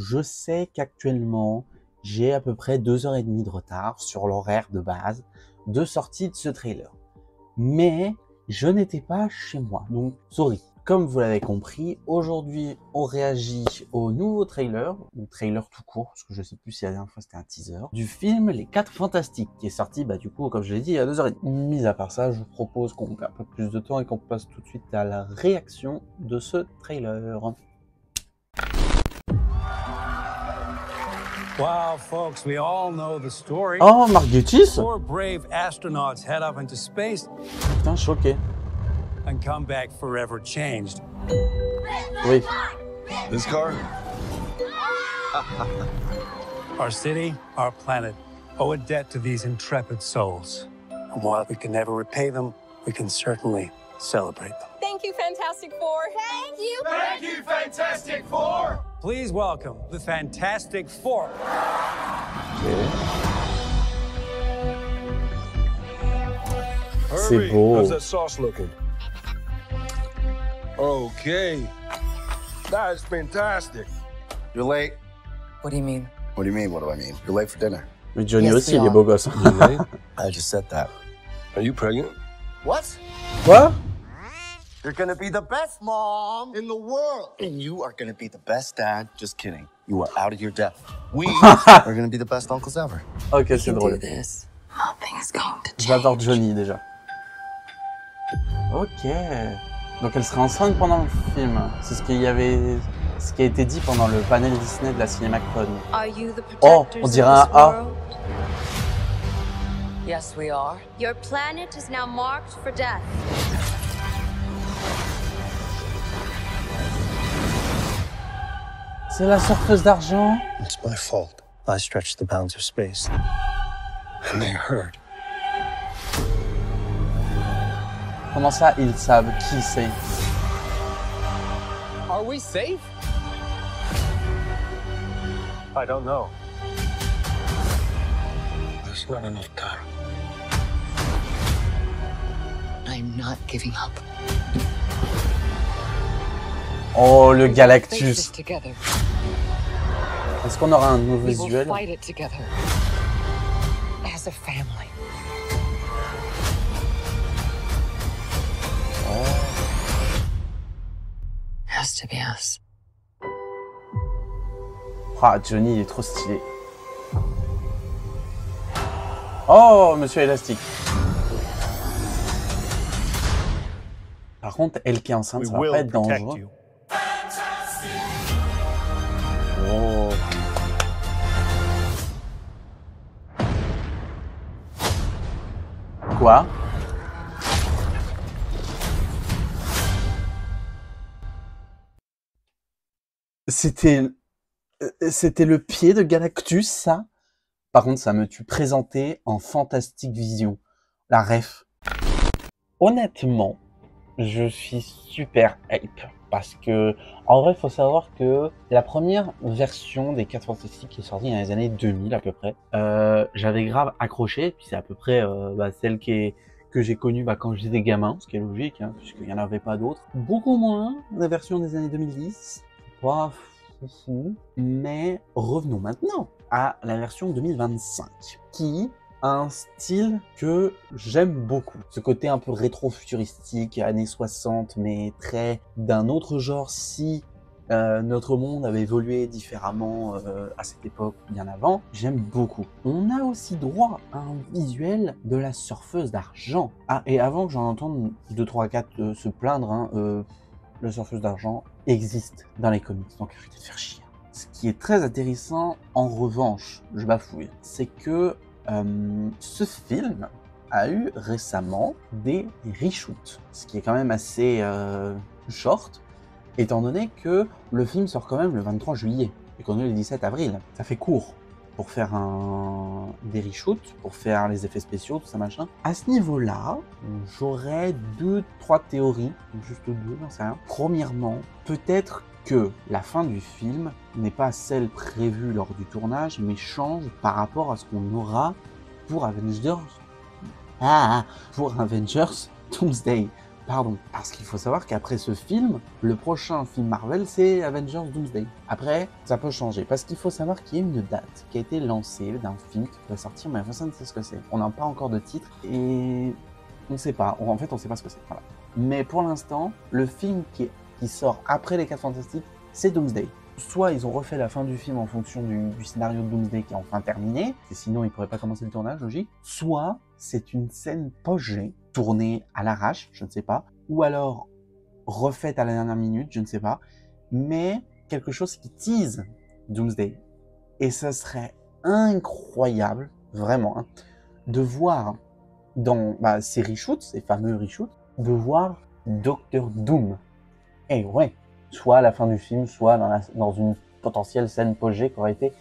je sais qu'actuellement, j'ai à peu près 2h30 de retard sur l'horaire de base de sortie de ce trailer. Mais je n'étais pas chez moi, donc sorry. Comme vous l'avez compris, aujourd'hui, on réagit au nouveau trailer, ou trailer tout court, parce que je sais plus si la dernière fois c'était un teaser, du film Les 4 Fantastiques, qui est sorti, du coup, comme je l'ai dit, il y a 2h30. Mis à part ça, je vous propose qu'on perde pas plus de temps et qu'on passe tout de suite à la réaction de ce trailer. Wow, folks, we all know the story. Oh, Mark Gatiss? 4 brave astronauts head off into space Putain, choqué. and come back forever changed. Oui. This car? Our city, our planet, owe a debt to these intrepid souls. And while we can never repay them, we can certainly celebrate them. Thank you, Fantastic Four. Thank you. Thank you, Fantastic Four! Please welcome the Fantastic Four. C'est Herbie, beau. how's that sauce looking? Okay. That's fantastic. You're late. What do you mean? What do you mean? What do I mean? You're late for dinner. Mais Johnny Yes, aussi, we il est are. beau gosse. You late? I just said that. Are you pregnant? What? Quoi? You're gonna be the best mom in the world. And you are gonna be the best dad. Just kidding. You are out of your depth. We are gonna be the best uncles ever. Ok, c'est Do drôle. this. Nothing's going to change. J'adore Johnny déjà. Ok. Donc elle serait enceinte pendant le film. C'est ce qu'il y avait, ce qui a été dit pendant le panel Disney de la CinemaCon. Are you the Oh, protectors on of dirait un this A. world? Yes, we are. Your planet is now marked for death. C'est la surfeuse d'argent. It's my fault. I stretched the bounds of space. And they hurt. Comment ça, ils savent qui c'est? Are we safe? I don't know. There's not enough time. I'm not giving up. Oh, le Face this Galactus. together. Est-ce qu'on aura un nouveau We will visuel? fight it together. As a family. Has to be us. Ah, Johnny, il est trop stylé. Oh, Monsieur Élastique. Par contre, elle qui est enceinte, We ça va will pas être protect dangereux. you. Oh. Quoi? C'était le pied de Galactus, ça? Par contre, ça me tue présenté en Fantastic Vision. La ref. Honnêtement, je suis super hype. Parce que, en vrai, il faut savoir que la première version des 4 Fantastiques qui est sortie dans les années 2000 à peu près, j'avais grave accroché. Puis c'est à peu près celle que j'ai connue quand j'étais gamin, ce qui est logique, hein, puisqu'il n'y en avait pas d'autres. Beaucoup moins la version des années 2010. Pas fou. Mais revenons maintenant à la version 2025, qui a un style que j'aime beaucoup. Ce côté un peu rétro-futuristique, années 60, mais très d'un autre genre si notre monde avait évolué différemment à cette époque, bien avant. J'aime beaucoup. On a aussi droit à un visuel de la surfeuse d'argent. Ah, et avant que j'en entende 2, 3, 4 se plaindre, la surfeuse d'argent existe dans les comics, donc arrêtez de faire chier. Ce qui est très intéressant, en revanche, je bafouille, c'est que ce film a eu récemment des reshoots, ce qui est quand même assez short, étant donné que le film sort quand même le 23 juillet, et qu'on est le 17 avril. Ça fait court pour faire des reshoots, pour faire les effets spéciaux, tout ça machin. À ce niveau-là, j'aurais 2, 3 théories, juste 2, j'en sais rien. Premièrement, peut-être que la fin du film n'est pas celle prévue lors du tournage, mais change par rapport à ce qu'on aura pour Avengers Doomsday. Pardon, parce qu'il faut savoir qu'après ce film, le prochain film Marvel, c'est Avengers Doomsday. Après, ça peut changer, parce qu'il faut savoir qu'il y a une date qui a été lancée d'un film qui pourrait sortir, mais personne ne sait ce que c'est. On n'a pas encore de titre, et on ne sait pas. En fait, on ne sait pas ce que c'est. Voilà. Mais pour l'instant, le film qui sort après les 4 Fantastiques, c'est Doomsday. Soit ils ont refait la fin du film en fonction du scénario de Doomsday qui est enfin terminé, et sinon ils pourraient pas commencer le tournage, logique. Soit c'est une scène post-G, tournée à l'arrache, je ne sais pas, ou alors refaite à la dernière minute, je ne sais pas, mais quelque chose qui tease Doomsday. Et ça serait incroyable, vraiment, hein, de voir dans ces reshoots, ces fameux reshoots, de voir Docteur Doom. Et ouais, soit à la fin du film, soit dans une potentielle scène post-G qui aurait été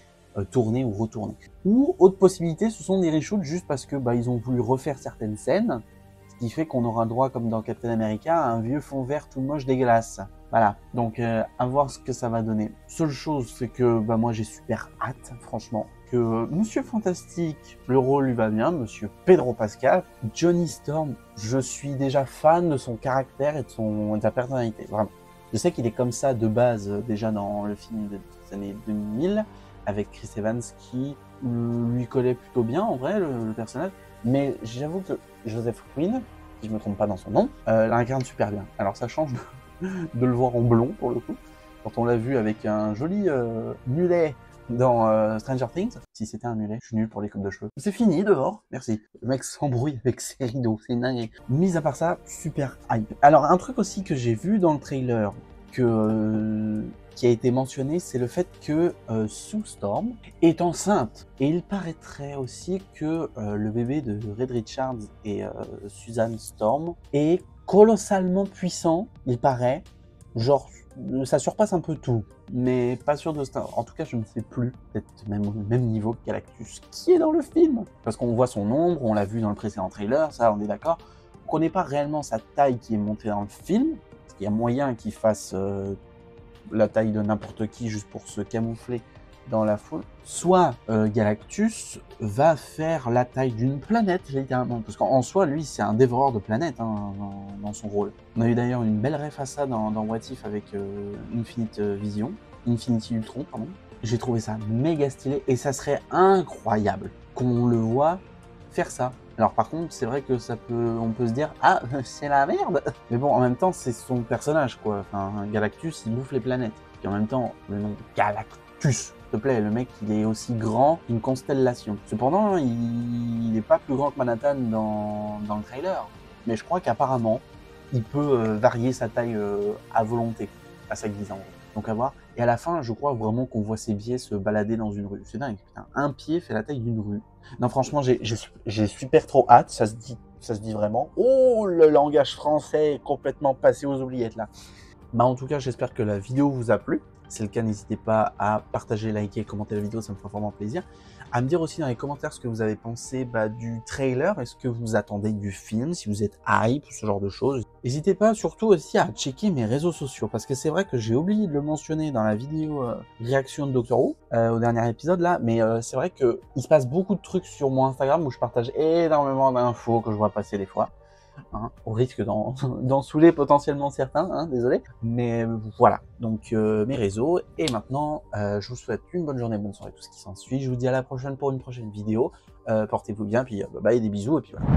tournée ou retournée. Ou autre possibilité, ce sont des reshoots juste parce que ils ont voulu refaire certaines scènes, ce qui fait qu'on aura droit, comme dans Captain America, à un vieux fond vert tout moche dégueulasse. Voilà, donc à voir ce que ça va donner. Seule chose, c'est que moi j'ai super hâte, franchement, que Monsieur Fantastique, le rôle lui va bien, Monsieur Pedro Pascal, Johnny Storm, je suis déjà fan de son caractère et de sa personnalité, vraiment. Je sais qu'il est comme ça de base déjà dans le film des années 2000 avec Chris Evans qui lui collait plutôt bien en vrai le personnage, mais j'avoue que Joseph Quinn, si je me trompe pas dans son nom, l'incarne super bien. Alors ça change de le voir en blond pour le coup, quand on l'a vu avec un joli mulet dans Stranger Things. Si c'était un mulet, je suis nul pour les coupes de cheveux. C'est fini dehors, merci. Le mec s'embrouille avec ses rideaux, c'est dingue. Mis à part ça, super hype. Alors un truc aussi que j'ai vu dans le trailer qui a été mentionné, c'est le fait que Sue Storm est enceinte. Et il paraîtrait aussi que le bébé de Reed Richards et Susan Storm est colossalement puissant, il paraît. Genre, ça surpasse un peu tout, mais pas sûr de ça. En tout cas, je ne sais plus, peut-être même au même niveau que Galactus, qui est dans le film. Parce qu'on voit son ombre, on l'a vu dans le précédent trailer, ça, on est d'accord. On ne connaît pas réellement sa taille qui est montée dans le film, parce qu'il y a moyen qu'il fasse la taille de n'importe qui juste pour se camoufler dans la foule. Soit Galactus va faire la taille d'une planète, littéralement. Parce qu'en soi, lui, c'est un dévoreur de planètes hein, dans son rôle. On a eu d'ailleurs une belle ref à ça dans What If avec Infinity Ultron, pardon. J'ai trouvé ça méga stylé et ça serait incroyable qu'on le voit faire ça. Alors par contre, c'est vrai que on peut se dire « Ah, c'est la merde !» Mais bon, en même temps, c'est son personnage, quoi. Enfin, Galactus, il bouffe les planètes. Et en même temps, le nom Galactus, s'il te plaît, le mec, il est aussi grand qu'une constellation. Cependant, il n'est pas plus grand que Manhattan dans le trailer. Mais je crois qu'apparemment, il peut varier sa taille à volonté, à sa guise en gros. Donc à voir. Et à la fin, je crois vraiment qu'on voit ses pieds se balader dans une rue. C'est dingue, putain. Un pied fait la taille d'une rue. Non, franchement, j'ai super trop hâte. Ça se dit vraiment. Oh, le langage français est complètement passé aux oubliettes là. En tout cas, j'espère que la vidéo vous a plu. Si c'est le cas, n'hésitez pas à partager, liker, commenter la vidéo, ça me fera vraiment plaisir. À me dire aussi dans les commentaires ce que vous avez pensé du trailer, est-ce que vous attendez du film, si vous êtes hype ou ce genre de choses. N'hésitez pas surtout aussi à checker mes réseaux sociaux, parce que c'est vrai que j'ai oublié de le mentionner dans la vidéo réaction de Doctor Who, au dernier épisode là, mais c'est vrai qu'il se passe beaucoup de trucs sur mon Instagram où je partage énormément d'infos que je vois passer des fois. Hein, au risque d'en saouler potentiellement certains, hein, désolé. Mais voilà, donc mes réseaux. Et maintenant, je vous souhaite une bonne journée, bonne soirée, tout ce qui s'ensuit. Je vous dis à la prochaine pour une prochaine vidéo. Portez-vous bien, puis bye bye, des bisous, et puis voilà.